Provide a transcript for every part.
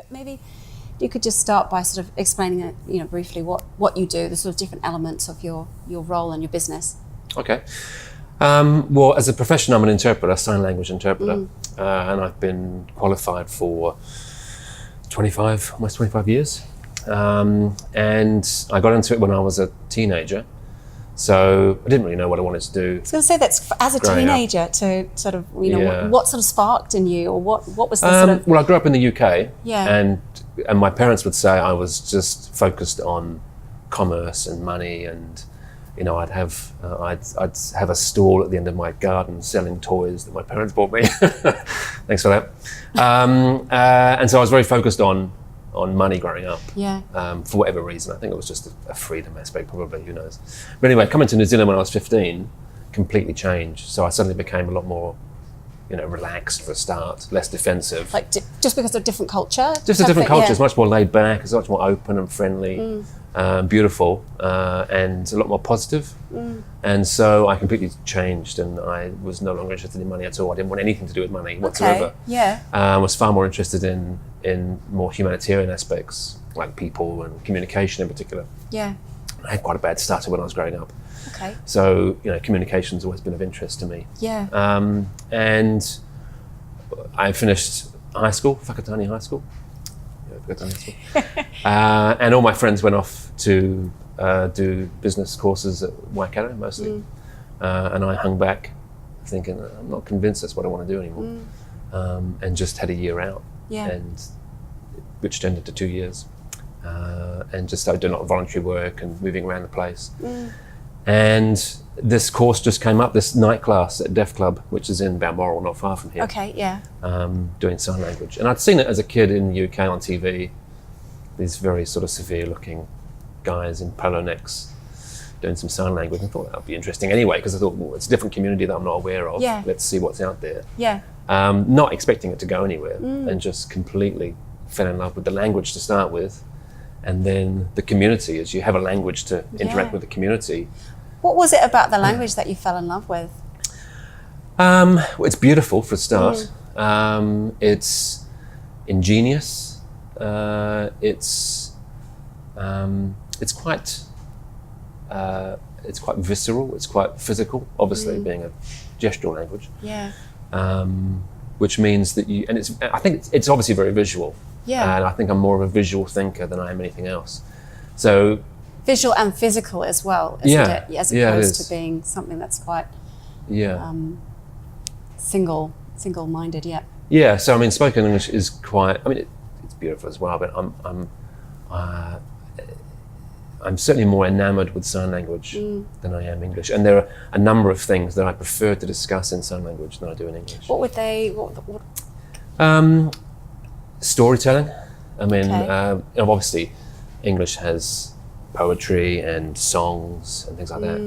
But maybe you could just start by sort of explaining it, briefly what you do, the sort of different elements of your role and your business. Okay. Well, as a profession, I'm an interpreter, sign language interpreter, and I've been qualified for almost 25 years. And I got into it when I was a teenager. So I didn't really know what I wanted to do. I was going to say that's as a teenager to sort of, what sort of sparked in you, or what was the sort of... Well, I grew up in the UK, Yeah. and my parents would say I was just focused on commerce and money, and I'd have a stall at the end of my garden selling toys that my parents bought me. Thanks for that. And so I was very focused on money growing up. Yeah. For whatever reason. I think it was just a freedom aspect, probably, who knows. But anyway, coming to New Zealand when I was 15 completely changed. So I suddenly became a lot more, relaxed for a start, less defensive. Like just because of different culture? Just a different culture. It's much more laid back, it's much more open and friendly, beautiful, and a lot more positive. And so I completely changed, and I was no longer interested in money at all. I didn't want anything to do with money whatsoever. Okay. Yeah. I was far more interested in more humanitarian aspects, like people and communication in particular. Yeah. I had quite a bad stutter when I was growing up. Okay. So, communication's always been of interest to me. Yeah. And I finished high school, Whakatane High School. Yeah, Whakatane High School. And all my friends went off to do business courses at Waikato mostly. And I hung back thinking, I'm not convinced that's what I want to do anymore. And just had a year out. Yeah. And which turned into 2 years. And just started doing a lot of voluntary work and moving around the place. And this course just came up, this night class at Deaf Club, which is in Balmoral, not far from here. Okay, yeah. Doing sign language. And I'd seen it as a kid in the UK on TV, these very sort of severe looking guys in polo necks doing some sign language. I thought that would be interesting anyway, because I thought, well, it's a different community that I'm not aware of. Yeah. Let's see what's out there. Yeah. Not expecting it to go anywhere, and just completely fell in love with the language to start with. And then the community, as you have a language to interact with the community. What was it about the language that you fell in love with? Well, it's beautiful for a start. It's ingenious. It's quite visceral. It's quite physical. Obviously, being a gestural language. Yeah. Which means that I think it's obviously very visual. Yeah. And I think I'm more of a visual thinker than I am anything else. So. Visual and physical as well, isn't it? As opposed to being something that's quite single-minded, yeah. Yeah, so I mean, spoken English is quite, it's beautiful as well, but I'm certainly more enamored with sign language than I am English. And there are a number of things that I prefer to discuss in sign language than I do in English. What would they, what? Storytelling. Obviously English has poetry and songs and things like that.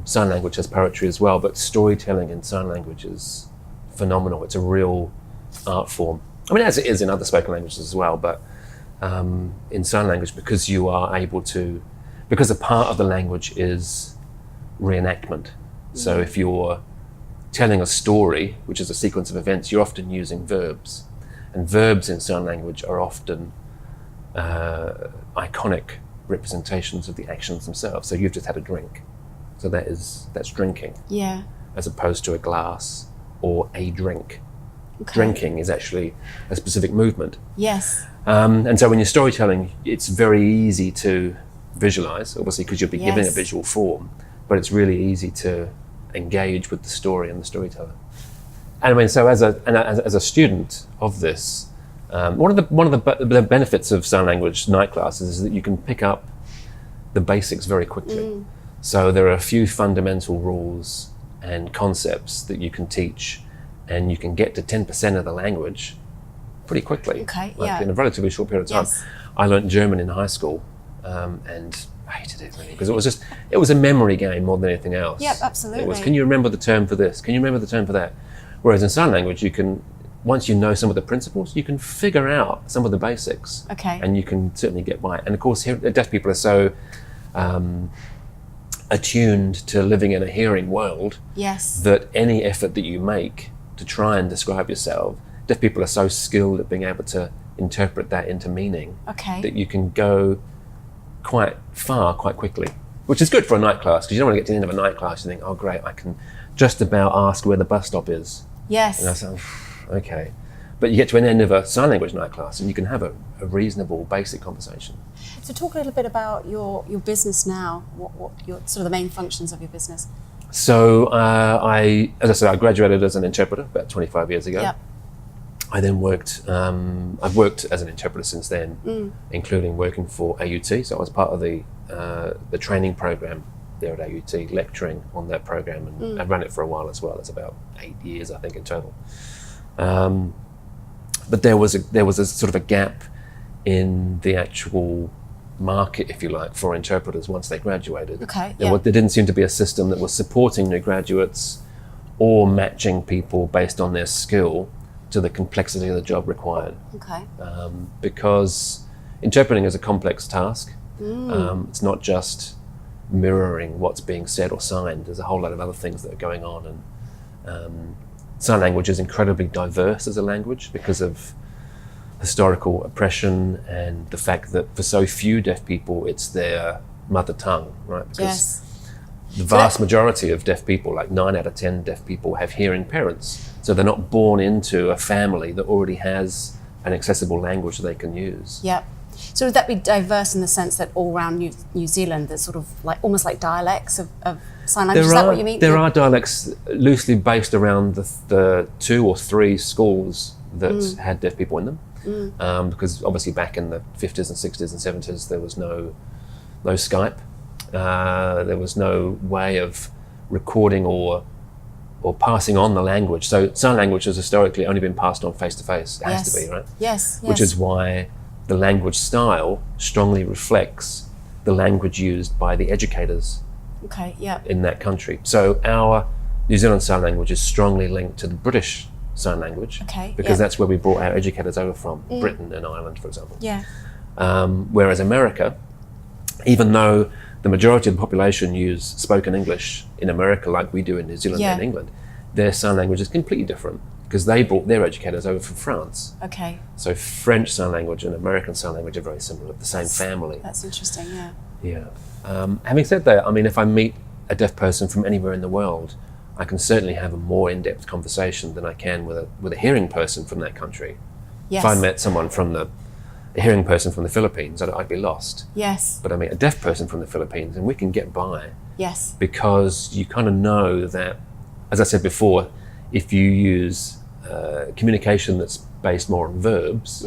Sign language has poetry as well, but storytelling in sign language is phenomenal. It's a real art form. As it is in other spoken languages as well, but in sign language, because a part of the language is reenactment. So if you're telling a story, which is a sequence of events, you're often using verbs. And verbs in sign language are often iconic representations of the actions themselves. So you've just had a drink. So that's drinking. Yeah. As opposed to a glass or a drink. Okay. Drinking is actually a specific movement. Yes. And so when you're storytelling, it's very easy to visualize, obviously, because you'll be giving a visual form, but it's really easy to engage with the story and the storyteller. And so as a student of this, one of the benefits of sign language night classes is that you can pick up the basics very quickly. So there are a few fundamental rules and concepts that you can teach, and you can get to 10% of the language pretty quickly. Okay, in a relatively short period of time. Yes. I learned German in high school, and I hated it really, because it was a memory game more than anything else. Yep, absolutely. It was, can you remember the term for this? Can you remember the term for that? Whereas in sign language, you can, once you know some of the principles, you can figure out some of the basics. Okay. And you can certainly get by it. And of course, deaf people are so attuned to living in a hearing world that any effort that you make to try and describe yourself, deaf people are so skilled at being able to interpret that into meaning, Okay. that you can go quite far quite quickly, which is good for a night class, because you don't want to get to the end of a night class and think, oh great, I can just about ask where the bus stop is. Yes. And I say, okay. But you get to an end of a sign language night class and you can have a reasonable basic conversation. So talk a little bit about your business now. What your sort of the main functions of your business? So as I said, I graduated as an interpreter about 25 years ago. Yep. I then worked, I've worked as an interpreter since then, including working for AUT. So I was part of the training program there at AUT, lecturing on that program, and I've run it for a while as well. It's about 8 years, I think, in total. But there was a sort of a gap in the actual market, if you like, for interpreters once they graduated. Okay. There didn't seem to be a system that was supporting new graduates or matching people based on their skill to the complexity of the job required. Okay. Because interpreting is a complex task. It's not just mirroring what's being said or signed. There's a whole lot of other things that are going on, and sign language is incredibly diverse as a language because of historical oppression and the fact that for so few deaf people it's their mother tongue, right? Because Yes. the vast majority of deaf people, like 9 out of 10 deaf people, have hearing parents. So they're not born into a family that already has an accessible language they can use. Yep. So would that be diverse in the sense that all around New Zealand there's sort of like almost like dialects of sign language? Is that what you mean? There are dialects loosely based around the 2 or 3 schools that had deaf people in them. Because obviously back in the 50s and 60s and 70s there was no Skype. There was no way of recording or passing on the language. So sign language has historically only been passed on face to face. It has to be, right? Yes. Which is why the language style strongly reflects the language used by the educators Okay. Yeah. in that country. So our New Zealand Sign Language is strongly linked to the British Sign Language, Okay, because yeah. that's where we brought our educators over from, Britain and Ireland, for example. Yeah. Whereas America, even though the majority of the population use spoken English in America like we do in New Zealand Yeah. and England, their sign language is completely different because they brought their educators over from France. Okay. So French Sign Language and American Sign Language are very similar, the same family. That's interesting. Yeah. Yeah. Having said that, I mean, if I meet a deaf person from anywhere in the world, I can certainly have a more in-depth conversation than I can with a hearing person from that country. Yes. If I met someone a hearing person from the Philippines, I'd be lost. Yes. But I mean, a deaf person from the Philippines, and we can get by Yes. because you kind of know that, as I said before, if you use communication that's based more on verbs,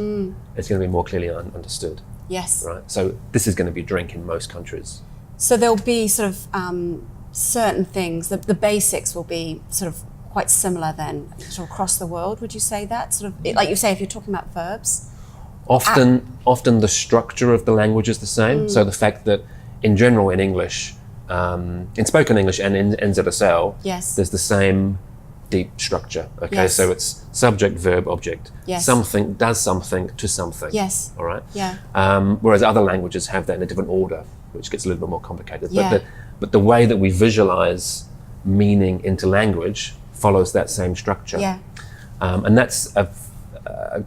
it's going to be more clearly understood, Yes. right? So this is going to be drink in most countries. So there'll be sort of certain things. The basics will be sort of quite similar then, sort of across the world. Would you say that sort of like you say if you're talking about verbs? Often the structure of the language is the same. So the fact that in general in English, in spoken English and in NZSL, Yes. there's the same deep structure. Okay, Yes. so it's subject, verb, object. Yes. Something does something to something. Yes. All right. Yeah. Whereas other languages have that in a different order, which gets a little bit more complicated. Yeah. But the way that we visualize meaning into language follows that same structure. Yeah. And that's a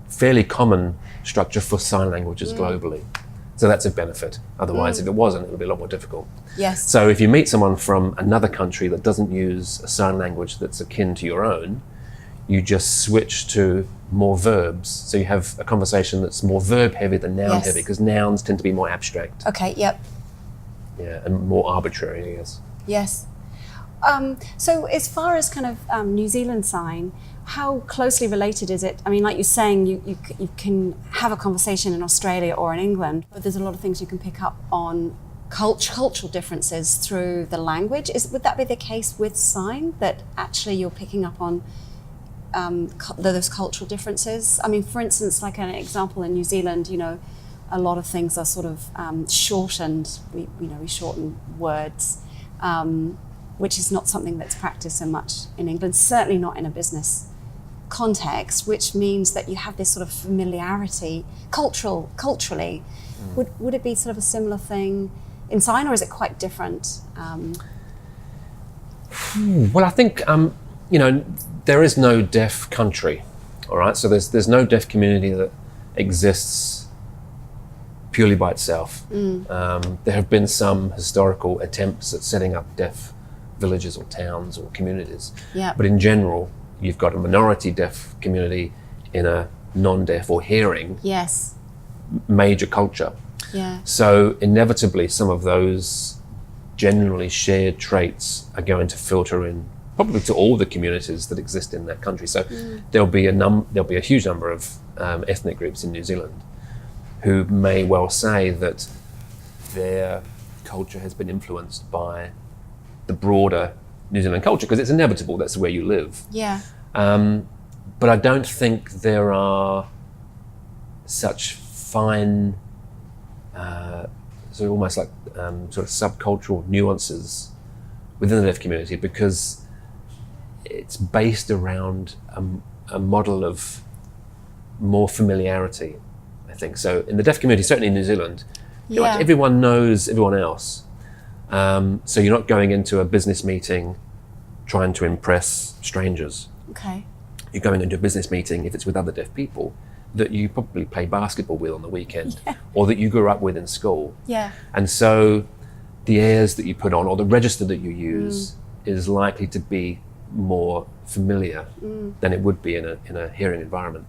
fairly common structure for sign languages globally. So that's a benefit. Otherwise, if it wasn't, it would be a lot more difficult. Yes. So if you meet someone from another country that doesn't use a sign language that's akin to your own, you just switch to more verbs. So you have a conversation that's more verb heavy than noun Yes. heavy, because nouns tend to be more abstract, Okay. Yep. and more arbitrary, I guess. Yes. So as far as kind of New Zealand sign, how closely related is it? I mean, like you're saying, you can have a conversation in Australia or in England, but there's a lot of things you can pick up on cultural differences through the language. Would that be the case with sign, that actually you're picking up on those cultural differences? I mean, for instance, like an example in New Zealand, a lot of things are sort of shortened. We shorten words, which is not something that's practiced so much in England, certainly not in a business context, which means that you have this sort of familiarity culturally. Would it be sort of a similar thing in sign, or is it quite different? Well, I think there is no deaf country, all right. So there's no deaf community that exists purely by itself. There have been some historical attempts at setting up deaf villages or towns or communities. Yeah. But in general, you've got a minority deaf community in a non-deaf or hearing Yes. major culture. Yeah. So inevitably, some of those generally shared traits are going to filter in probably to all the communities that exist in that country. So there'll be a huge number of ethnic groups in New Zealand who may well say that their culture has been influenced by the broader New Zealand culture, because it's inevitable, that's where you live. Yeah. But I don't think there are such fine, sort of almost like sort of subcultural nuances within the deaf community, because it's based around a model of more familiarity, I think. So in the deaf community, certainly in New Zealand, pretty much everyone knows everyone else. So you're not going into a business meeting trying to impress strangers. Okay. You're going into a business meeting, if it's with other deaf people, that you probably play basketball with on the weekend, or that you grew up with in school. Yeah. And so the airs that you put on, or the register that you use, is likely to be more familiar than it would be in a hearing environment.